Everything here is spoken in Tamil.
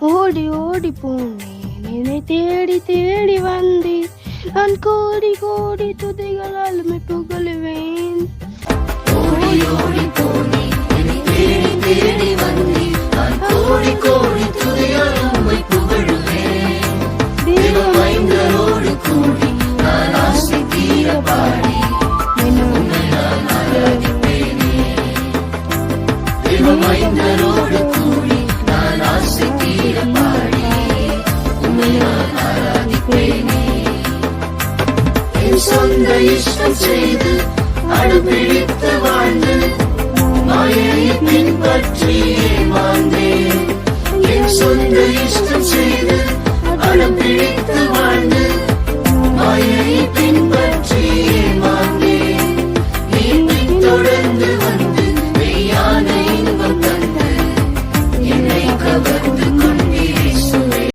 ஓடி ஓடி போனேன், என்னை தேடி தேடி வந்தேன். நான் கோடி கோடி துதிகளால் உம்மை புகழுவேன். ஓடி ஓடி போனேன், என்னை தேடி தேடி வந்தேன். நான் கோடி கோடி துதியால் உம்மை புகழுவேன். தேவமைந்தரோடு கூடி நான் ஆசை தீர பாடி உம்மை நான் ஆராதிப்பேனே. தேவமைந்தரோடு கூடி நான் ஆசை தீர பாடி உம்மை நான் ஆராதிப்பேனே. என் சொந்த இஷ்டம் செய்து அனுப்பிடித்து வாழ்ந்து மாயையை பின்பற்றியே வாழ்ந்தேன். என் சொந்த இஷ்டம் செய்து அனுப்பிடித்து